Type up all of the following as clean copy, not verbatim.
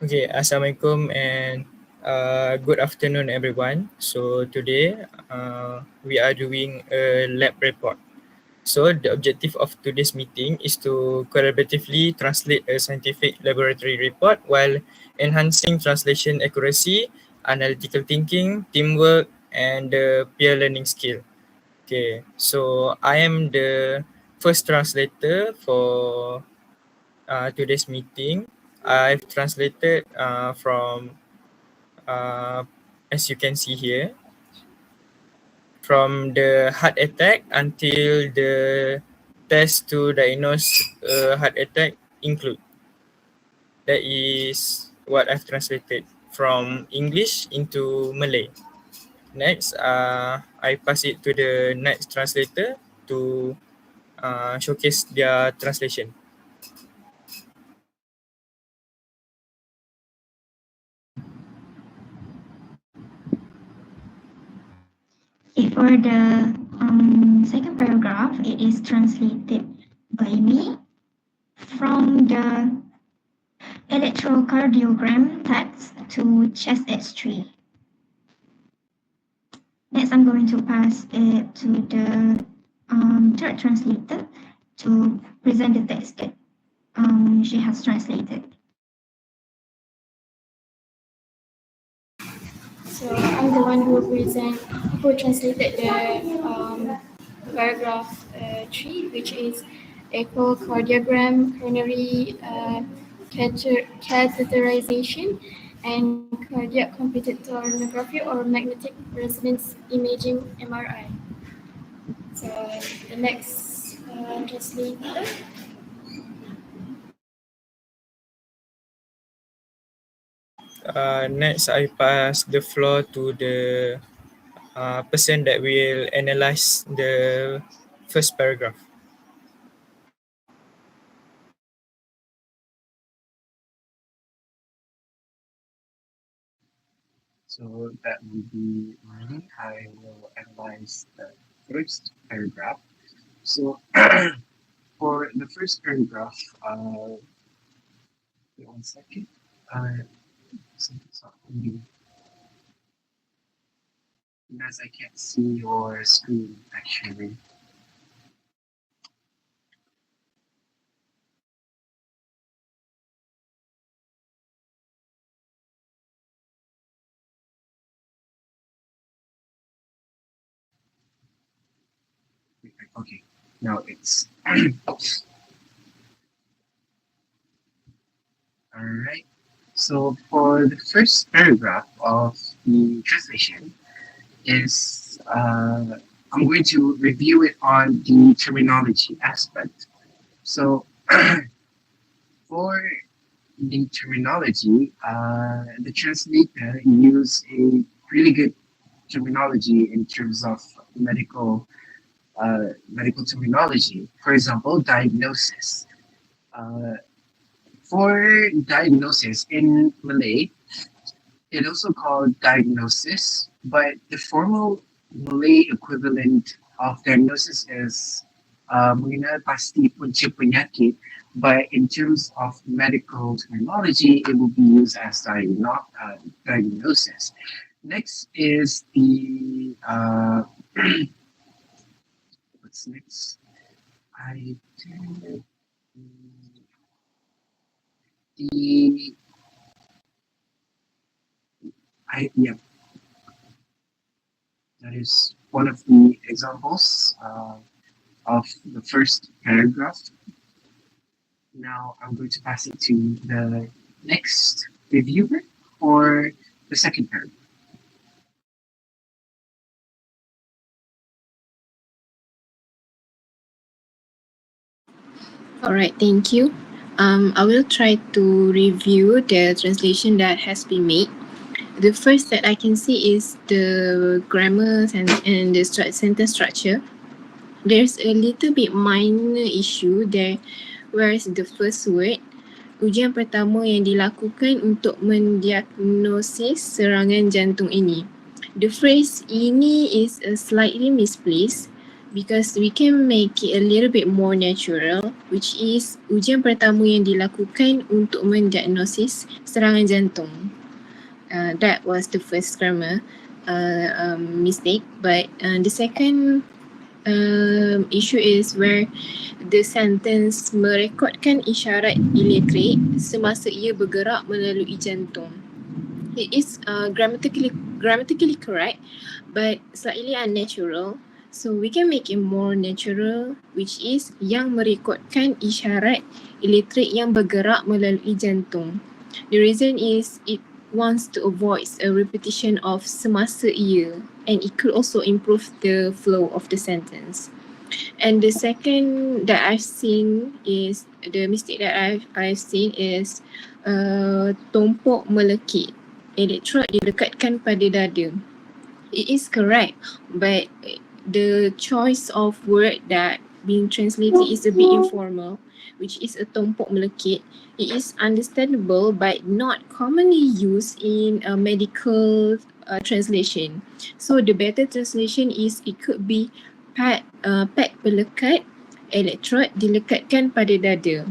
Okay, Assalamualaikum and good afternoon, everyone. So today we are doing a lab report. So the objective of today's meeting is to collaboratively translate a scientific laboratory report while enhancing translation accuracy, analytical thinking, teamwork, and peer learning skill. Okay, so I am the first translator for today's meeting. I've translated from, uh, as you can see here, from the heart attack until the test to diagnose heart attack include. That is what I've translated from English into Malay. Next, I pass it to the next translator to showcase their translation. For the second paragraph, it is translated by me from the electrocardiogram text to chest X-ray. Next, I'm going to pass it to the third translator to present the text that she has translated. So I'm the one who translated the paragraph 3, which is echocardiogram, coronary catheterization, and cardiac computed tomography or magnetic resonance imaging (MRI). So the next translator. Next, I pass the floor to the person that will analyze the first paragraph. So that will be me. I will analyze the first paragraph. So for the first paragraph, wait 1 second. Something's not moving. Because I can't see your screen actually. Okay, now it's all right. So for the first paragraph of the translation is I'm going to review it on the terminology aspect. So for the terminology, the translator use a really good terminology in terms of medical terminology. For example, diagnosis. Uh, for diagnosis in Malay, it also called diagnosis, but the formal Malay equivalent of diagnosis is mengenal pasti punca penyakit, but in terms of medical terminology, it will be used as diagnosis. Next is the what's next? I did the yeah, that is one of the examples of the first paragraph. Now I'm going to pass it to the next reviewer for the second paragraph. All right, thank you. I will try to review the translation that has been made. The first that I can see is the grammar and the sentence structure. There's a little bit minor issue there, whereas the first word, ujian pertama yang dilakukan untuk mendiagnosis serangan jantung ini. The phrase ini is slightly misplaced. because we can make it a little bit more natural, which is ujian pertama yang dilakukan untuk mendiagnosis serangan jantung. That was the first grammar mistake, but the second issue is where the sentence merekodkan isyarat elektrik semasa ia bergerak melalui jantung. It is grammatically correct, but slightly unnatural. So we can make it more natural, which is yang merekodkan isyarat elektrik yang bergerak melalui jantung. The reason is it wants to avoid a repetition of semasa ia, and it could also improve the flow of the sentence. And the second that I've seen is, the mistake that I've seen is tumpuk melekit. Elektrod dilekatkan pada dada. It is correct, but the choice of word that being translated is a bit informal, which is a tumpuk melekit. It is understandable but not commonly used in a medical translation. So the better translation is it could be pad pelekat, elektrod dilekatkan pada dada.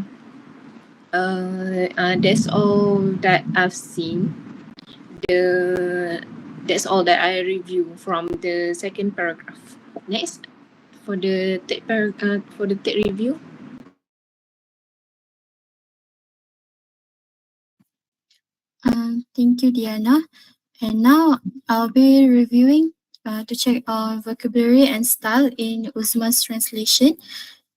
That's all that I've seen. That's all that I review from the second paragraph. Next, for the third review. Thank you, Diana. And now I'll be reviewing to check on vocabulary and style in Uzma's translation,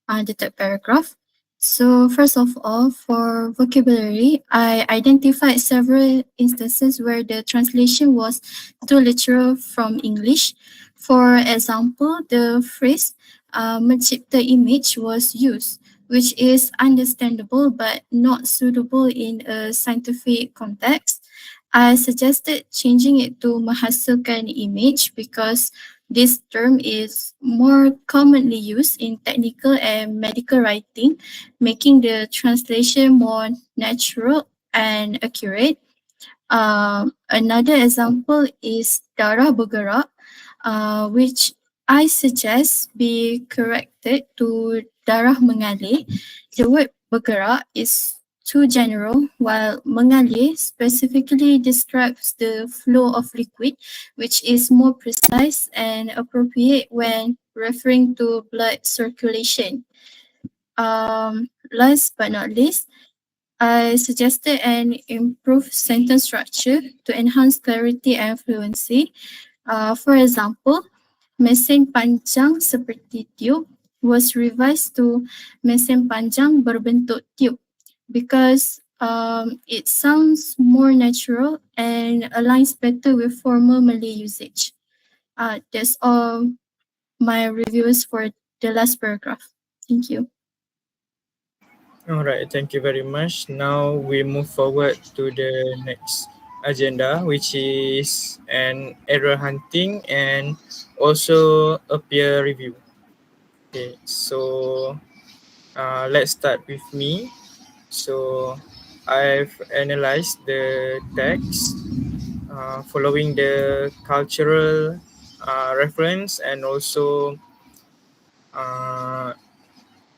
the third paragraph. So first of all, for vocabulary, I identified several instances where the translation was too literal from English. For example, the phrase mencipta image was used, which is understandable but not suitable in a scientific context. I suggested changing it to menghasilkan image because this term is more commonly used in technical and medical writing, making the translation more natural and accurate. Another example is darah bergerak, which I suggest be corrected to darah mengalir. The word bergerak is too general, while mengalir specifically describes the flow of liquid, which is more precise and appropriate when referring to blood circulation. Last but not least, I suggested an improved sentence structure to enhance clarity and fluency. For example, mesin panjang seperti tiup was revised to mesin panjang berbentuk tiup because it sounds more natural and aligns better with formal Malay usage. That's all my reviews for the last paragraph. Thank you. All right, thank you very much. Now we move forward to the next agenda, which is an error hunting and also a peer review. Okay, so let's start with me. So I've analyzed the text following the cultural reference and also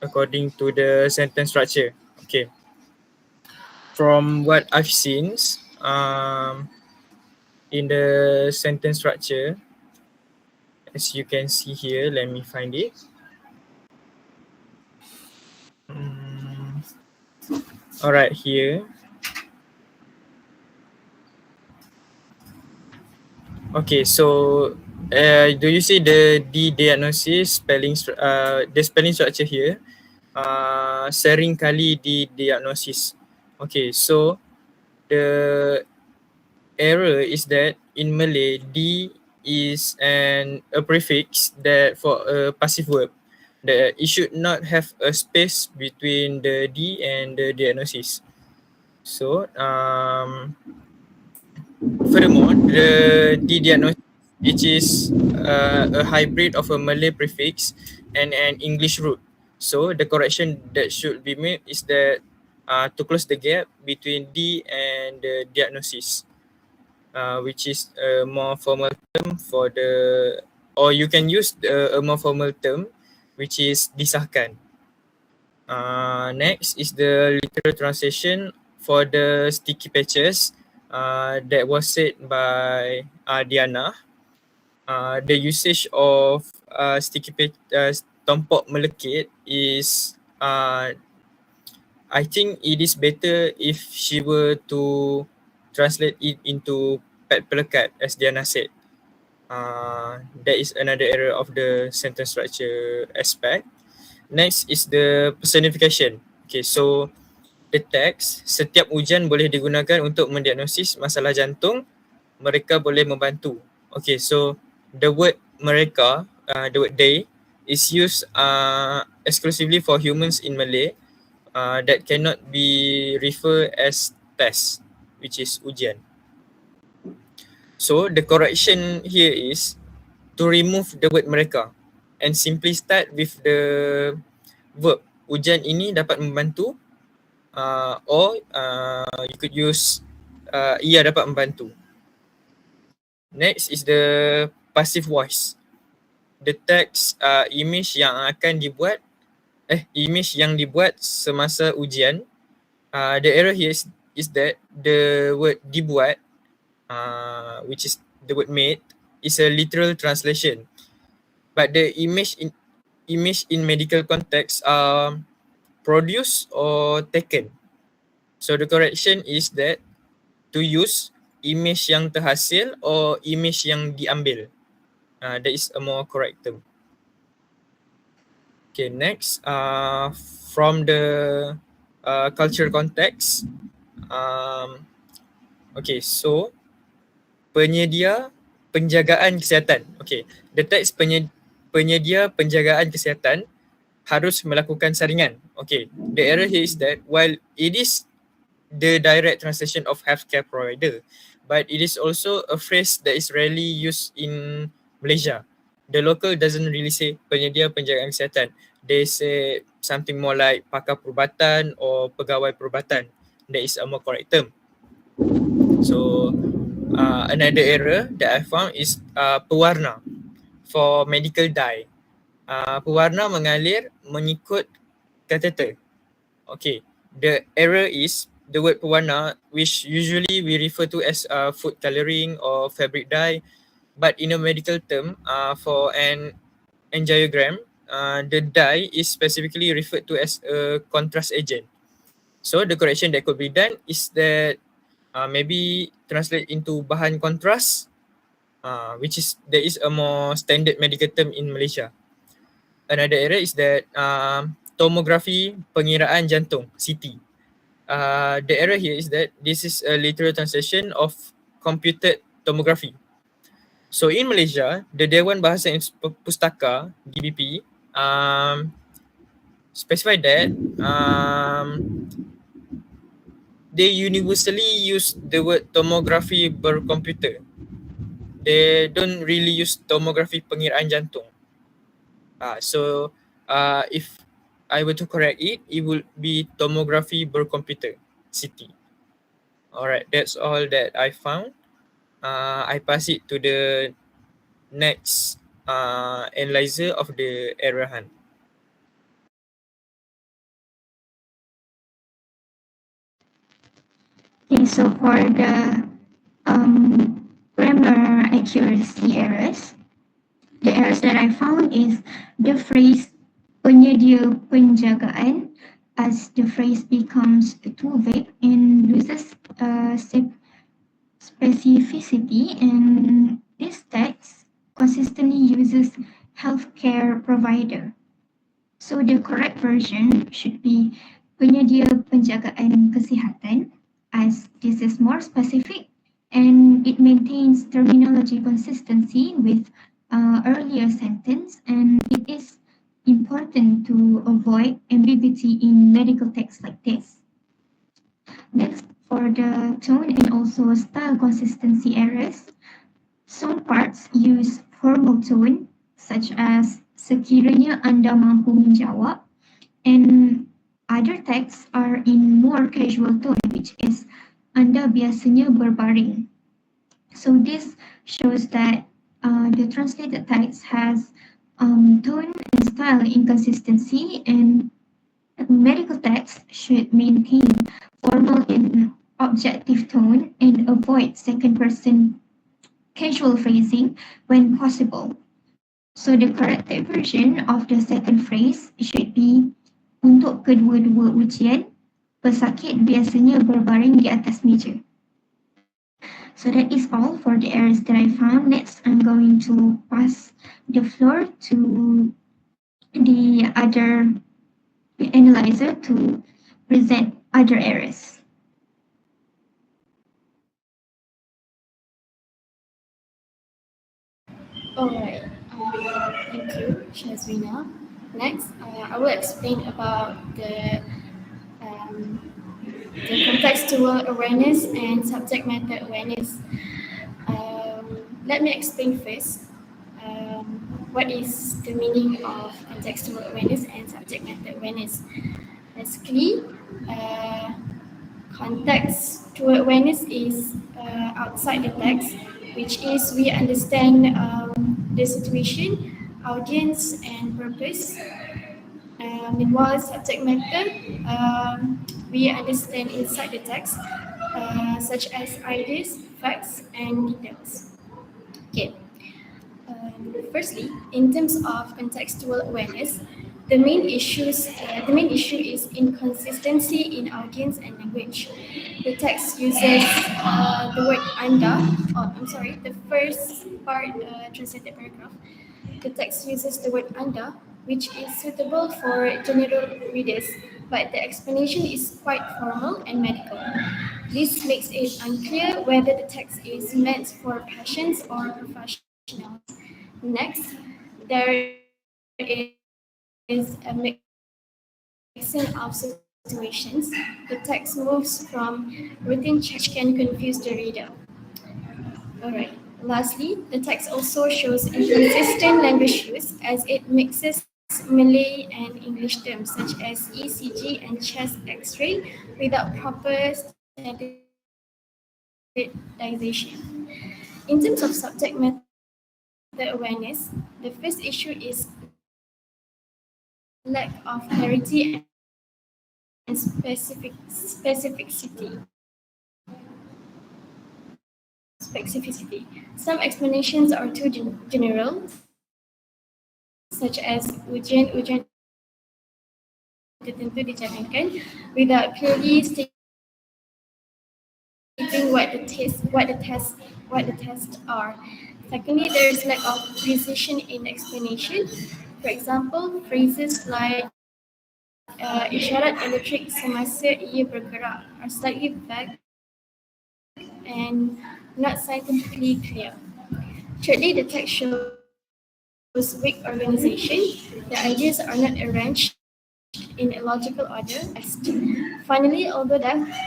according to the sentence structure. Okay. From what I've seen in the sentence structure, as you can see here, let me find it. All right, here. Okay, so do you see the D diagnosis spelling, the spelling structure here? Sering kali di diagnosis. Okay, so the error is that in Malay, D is a prefix that for a passive verb. That it should not have a space between the D and the diagnosis. So furthermore, the D diagnosis, which is a hybrid of a Malay prefix and an English root. So the correction that should be made is that to close the gap between D and the diagnosis, which is a more formal term for the, or you can use a more formal term which is disahkan. Next is the literal translation for the sticky patches that was said by Diana. The usage of tompok melekit is I think it is better if she were to translate it into pet pelekat, as Diana said. That is another error of the sentence structure aspect. Next is the personification. Okay, so the text, setiap ujian boleh digunakan untuk mendiagnosis masalah jantung, mereka boleh membantu. Okay, so the word mereka, the word they, is used exclusively for humans in Malay that cannot be referred as test, which is ujian. So the correction here is to remove the word mereka and simply start with the verb. Ujian ini dapat membantu or you could use ia dapat membantu. Next is the passive voice. The text image yang dibuat semasa ujian. The error here is that the word dibuat, which is the word made, is a literal translation. But the image in medical context are produced or taken. So the correction is that to use image yang terhasil or image yang diambil. That is a more correct term. Okay, next, from the cultural context, okay, so penyedia penjagaan kesihatan. Okay, the text penyedia penjagaan kesihatan harus melakukan saringan. Okay, the error here is that while it is the direct translation of healthcare provider, but it is also a phrase that is rarely used in Malaysia. The local doesn't really say penyedia penjagaan kesihatan. They say something more like pakar perubatan or pegawai perubatan. That is a more correct term. So another error that I found is pewarna for medical dye. Pewarna mengalir mengikut kateter. Okay, the error is the word pewarna, which usually we refer to as food colouring or fabric dye, but in a medical term, for an angiogram, the dye is specifically referred to as a contrast agent. So the correction that could be done is that maybe translate into bahan kontras, which is there is a more standard medical term in Malaysia. Another error is that tomography pengiraan jantung, CT. The error here is that this is a literal translation of computed tomography. So in Malaysia, the Dewan Bahasa Pustaka (DBP) specify that they universally use the word tomography berkomputer. They don't really use tomography pengiraan jantung. So if I were to correct it, it would be tomography berkomputer, CT. Alright, that's all that I found. I pass it to the next analyzer of the error hunt. Okay, so for the grammar accuracy errors, the errors that I found is the phrase penyedia penjagaan, as the phrase becomes too vague and loses specificity, and this text consistently uses healthcare provider. So the correct version should be penyedia penjagaan kesihatan, as this is more specific and it maintains terminology consistency with earlier sentence, and it is important to avoid ambiguity in medical texts like this. Next, for the tone and also style consistency errors, some parts use formal tone, such as sekiranya Anda mampu menjawab, and other texts are in more casual tone, which is Anda biasanya berbaring. So this shows that the translated text has tone and style inconsistency, and medical texts should maintain formal and objective tone and avoid second person casual phrasing when possible. So the corrected version of the second phrase should be untuk kedua-dua ujian, pesakit biasanya berbaring di atas meja. So that is all for the errors that I found. Next, I'm going to pass the floor to the other analyzer to present other errors. Alright, thank you, Shazwina. Next, I will explain about the contextual awareness and subject matter awareness. Let me explain first what is the meaning of contextual awareness and subject matter awareness. Basically, contextual awareness is outside the text, which is we understand the situation, audience, and purpose. Meanwhile, subject matter, we understand inside the text, such as ideas, facts, and details. Okay. Firstly, in terms of contextual awareness, the main issue is inconsistency in audience and language. The text uses the word anda. Oh, I'm sorry. The first part, translated paragraph. The text uses the word anda, which is suitable for general readers, but the explanation is quite formal and medical. This makes it unclear whether the text is meant for patients or professionals. Next, there is a mixing of situations. The text moves from routine check can confuse the reader. Alright. Lastly, the text also shows inconsistent language use as it mixes Malay and English terms such as ECG and chest X-ray without proper standardization. In terms of subject matter awareness, the first issue is lack of clarity and specificity. Some explanations are too general, such as ujian tertentu dijalankan without clearly stating what the tests are. Secondly, there is lack of precision in explanation. For example, phrases like isyarat elektrik semasa ia bergerak are slightly vague and not scientifically clear. Thirdly, the text shows weak organization. The ideas are not arranged in a logical order. Finally, although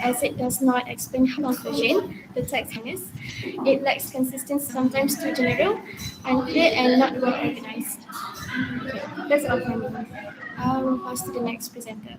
as it does not explain conclusion, the text is, it lacks consistency, sometimes too general, unclear, and not well organized. Okay, that's all from me. I will pass to the next presenter.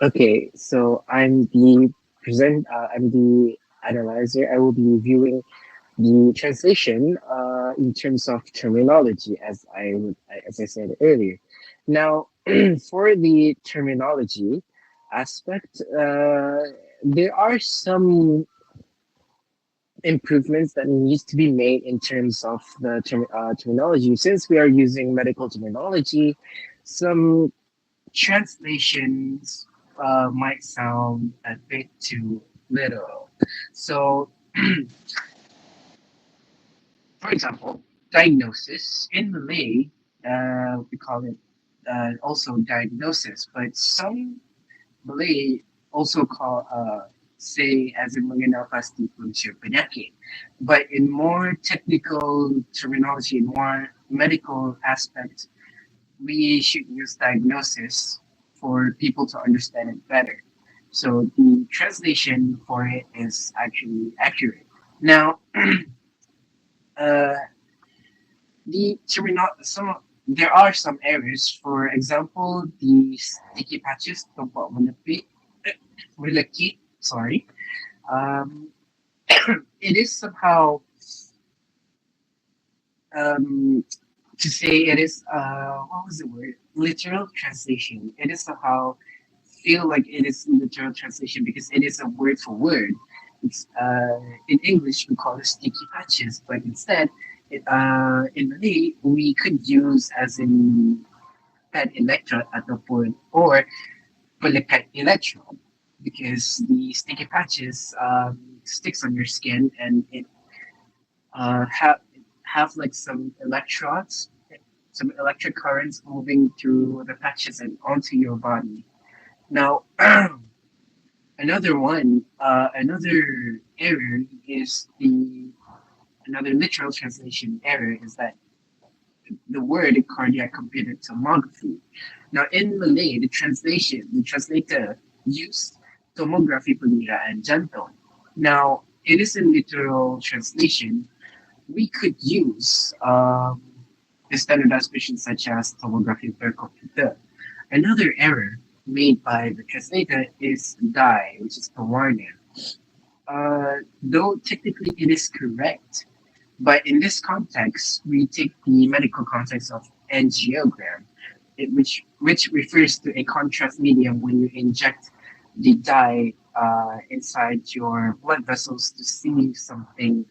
Okay, so I'm the analyzer. I will be reviewing the translation in terms of terminology, as I said earlier. Now, for the terminology aspect, there are some improvements that needs to be made in terms of the terminology. Since we are using medical terminology, some translations might sound a bit too literal. So, for example, diagnosis in Malay, we call it also diagnosis, but some Malay also call say as in mengenal pasti punca penyakit. But in more technical terminology, in more medical aspect, we should use diagnosis for people to understand it better. So the translation for it is actually accurate. Now, uh, there are some errors. For example, the sticky patches, tumpak melekit, sorry. Um, it is somehow um, to say it is what was the word? Literal translation. It is somehow feel like it is literal translation because it is a word for word. It's in English we call it sticky patches, but instead in Malay we could use as in pad electrode ataupun or pelekat electrode because the sticky patches sticks on your skin and it have like some electrodes, some electric currents moving through the patches and onto your body. Now, another error is another literal translation error is that the word cardiac computed tomography. Now, in Malay, the translator used tomography peniraan jantung. Now, it is a literal translation. We could use the standardized versions such as tomography per computer. Another error made by the translator is die, which is pewarna. Though technically it is correct, but in this context, we take the medical context of angiogram, which refers to a contrast medium when you inject the dye inside your blood vessels to see something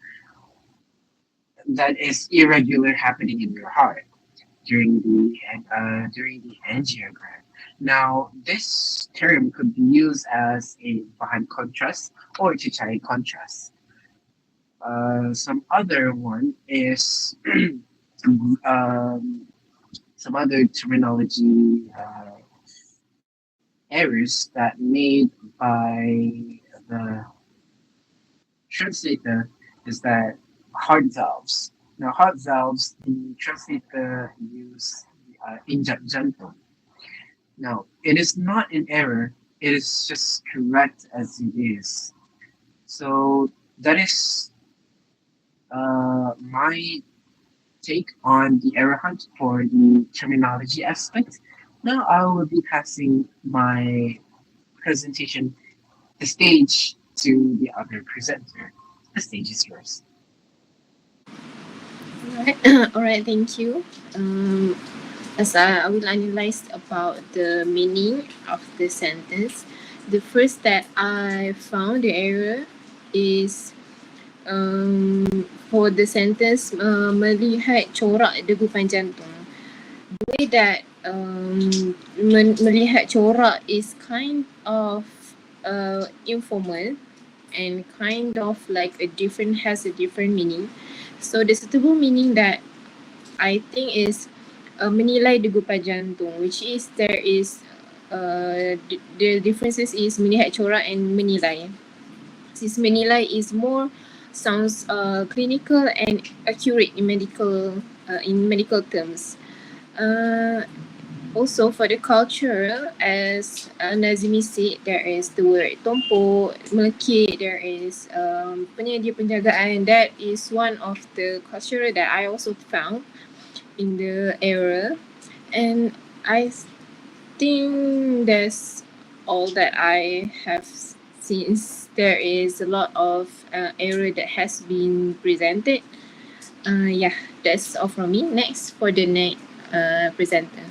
that is irregular happening in your heart during the angiogram. Now, this term could be used as a bahan contrast or to cari contrast. Some other one is um, some other terminology errors that made by the translator is that heart valves. Now, heart valves, the translator use injak jantung. Now, it is not an error, it is just correct as it is. So, that is my take on the error hunt for the terminology aspect. Now, I will be passing my presentation, the stage, to the other presenter. The stage is yours. Alright, alright, thank you. As I will analyze about the meaning of the sentence, the first that I found the error is for the sentence melihat corak degupan jantung. The way that melihat corak is kind of informal and kind of like has a different meaning. So the suitable meaning that I think is menilai degupan jantung, which is there is the differences is melihat corak and menilai. Since menilai is more sounds clinical and accurate in medical terms. Also for the culture, as Nazimi said, there is the word tompok, melekit, there is penyedia penjagaan. That is one of the culture that I also found in the error. And I think that's all that I have since there is a lot of error that has been presented. Yeah, that's all from me. Next for the next presenter.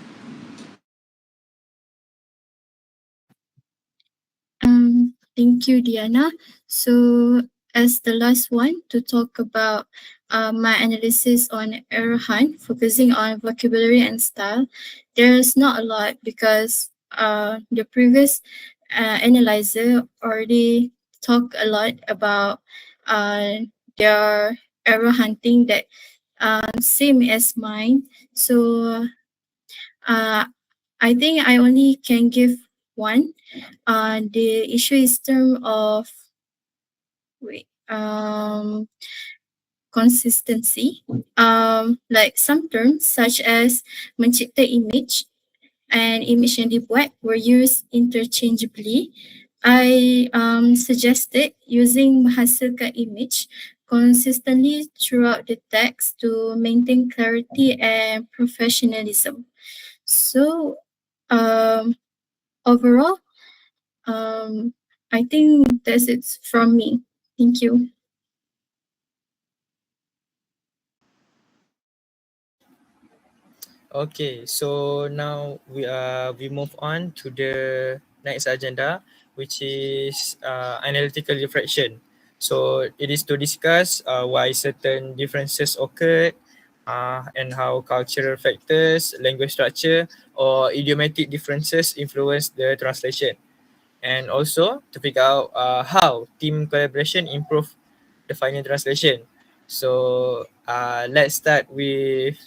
Thank you, Diana. So as the last one to talk about my analysis on error hunt, focusing on vocabulary and style, there's not a lot because the previous analyzer already talked a lot about their error hunting that same as mine. So I think I only can give one. The issue is term of consistency. Like some terms such as mencipta image and image yang dibuat were used interchangeably, I suggested using menghasilkan image consistently throughout the text to maintain clarity and professionalism. So, overall, I think that's it from me. Thank you. Okay, so now we move on to the next agenda, which is analytical reflection. So it is to discuss why certain differences occurred and how cultural factors, language structure, or idiomatic differences influence the translation, and also to figure out how team collaboration improve the final translation. So let's start with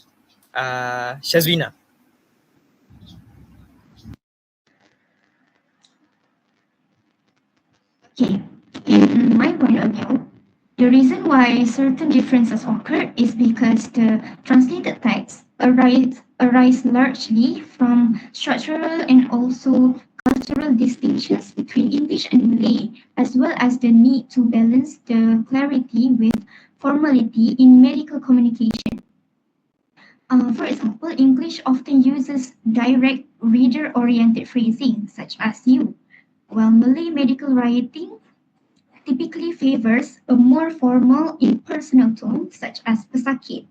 Shazwina. Okay, in my point of view, the reason why certain differences occur is because the translated texts arise largely from structural and also cultural distinctions between English and Malay, as well as the need to balance the clarity with formality in medical communication. For example, English often uses direct reader-oriented phrasing, such as you, while Malay medical writing typically favors a more formal, impersonal tone, such as pesakit,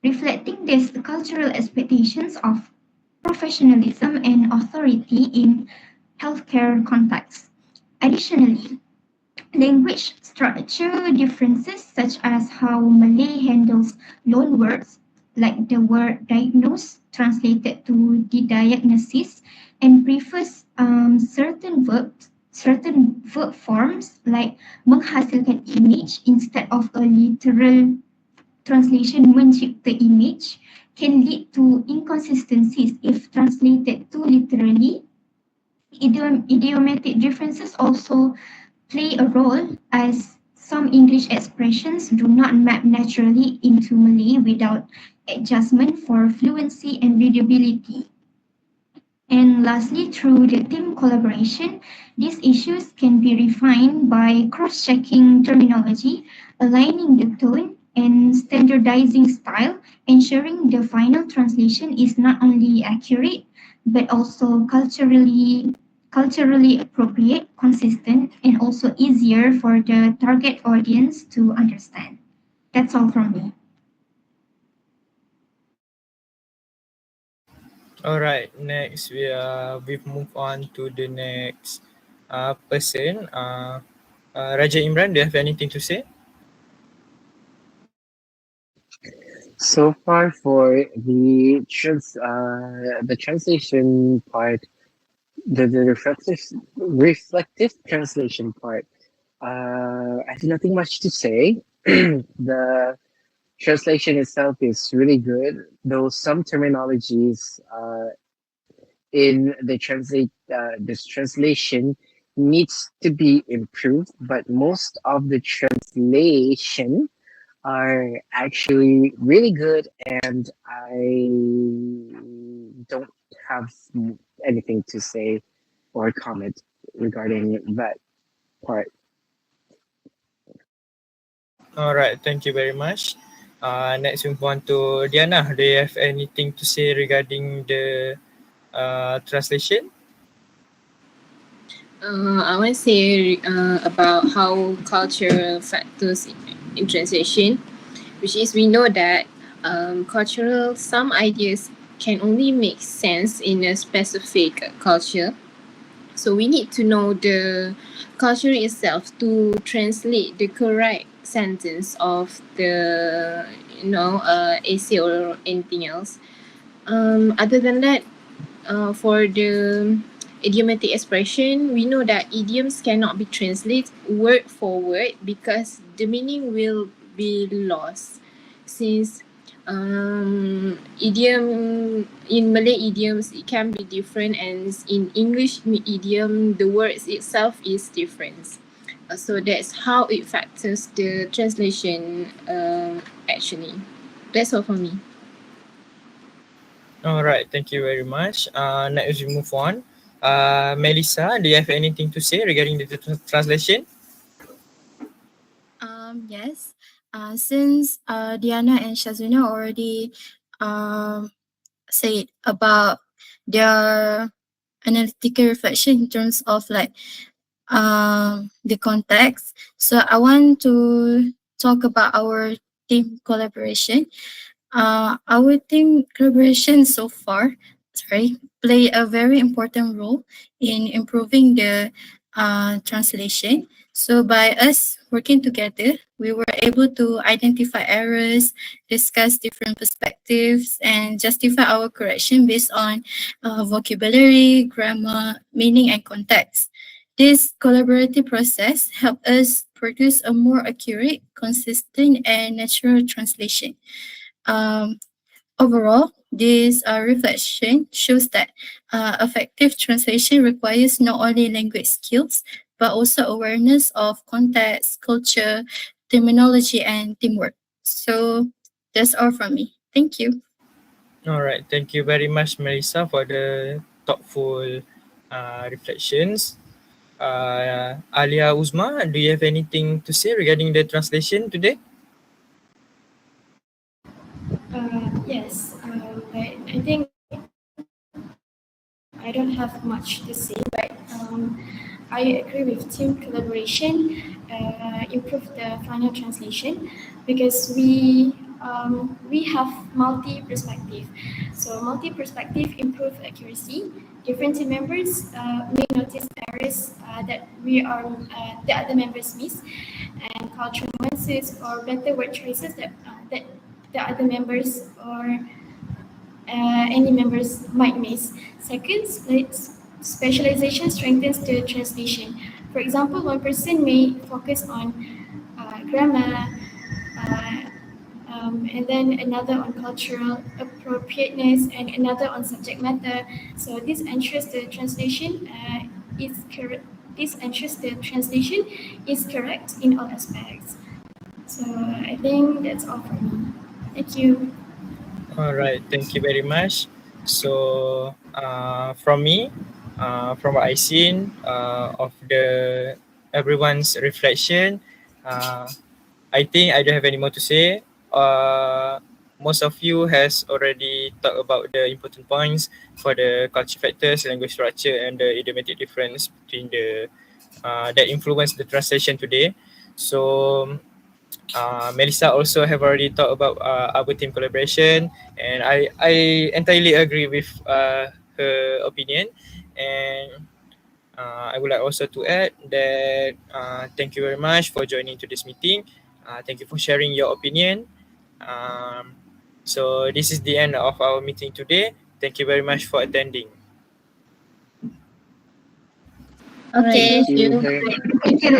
reflecting these cultural expectations of professionalism and authority in healthcare contexts. Additionally, language structure differences, such as how Malay handles loan words, like the word diagnose translated to diagnosis, and prefers certain verb forms like menghasilkan image instead of a literal translation mencipta image, can lead to inconsistencies if translated too literally. Idiomatic differences also play a role, as some English expressions do not map naturally into Malay without adjustment for fluency and readability. And lastly, through the team collaboration, these issues can be refined by cross-checking terminology, aligning the tone, and standardizing style, ensuring the final translation is not only accurate but also culturally appropriate, consistent, and also easier for the target audience to understand. That's all from me. All right, next we move on to the next person. Raja Imran, do you have anything to say? So far for the translation part, the reflective translation part, I have nothing much to say. The translation itself is really good, though some terminologies in this translation needs to be improved, but most of the translation are actually really good, and I don't have anything to say or comment regarding that part. All right, thank you very much. Next we move on to Diana. Do you have anything to say regarding the translation? I want to say about how cultural factors in translation, which is we know that cultural some ideas can only make sense in a specific culture. So we need to know the culture itself to translate the correct sentence of the essay or anything else. Other than that, for the idiomatic expression, we know that idioms cannot be translated word for word because the meaning will be lost, since idiom in Malay idioms it can be different, and in English idiom the words itself is different. So that's how it factors the translation. Actually, that's all for me. All right, thank you very much. Next we move on. Melissa, do you have anything to say regarding the translation? Yes. Since Diana and Shazuna already said about their analytical reflection in terms of like the context, so I want to talk about our team collaboration. Our team collaboration so far, play a very important role in improving the translation. So by us working together, we were able to identify errors, discuss different perspectives, and justify our correction based on vocabulary, grammar, meaning, and context. This collaborative process helped us produce a more accurate, consistent, and natural translation. Um, Overall, this reflection shows that effective translation requires not only language skills, but also awareness of context, culture, terminology, and teamwork. So that's all from me. Thank you. All right, thank you very much, Melissa, for the thoughtful reflections. Alia Uzma, do you have anything to say regarding the translation today? Yes, but I think I don't have much to say, but I agree with team collaboration improve the final translation because we have multi perspective. So multi perspective improve accuracy. Different team members may notice errors that the other members miss, and cultural nuances or better word choices that the other members or any members might miss. Second, specialization strengthens the translation. For example, one person may focus on grammar, uh, and then another on cultural appropriateness, and another on subject matter. So this ensures the translation is correct. This ensures the translation is correct in all aspects. So I think that's all for me. Thank you. All right, thank you very much. So, from me, from what I seen of the everyone's reflection, I think I don't have any more to say. Most of you has already talked about the important points for the culture factors, language structure, and the idiomatic difference between the that influence the translation today. So Melissa also have already talked about our team collaboration, and I entirely agree with her opinion. And I would like also to add that thank you very much for joining to this meeting. Thank you for sharing your opinion. Um, so this is the end of our meeting today. Thank you very much for attending. Alright, Okay. thank Thank you you. very much. Thank you.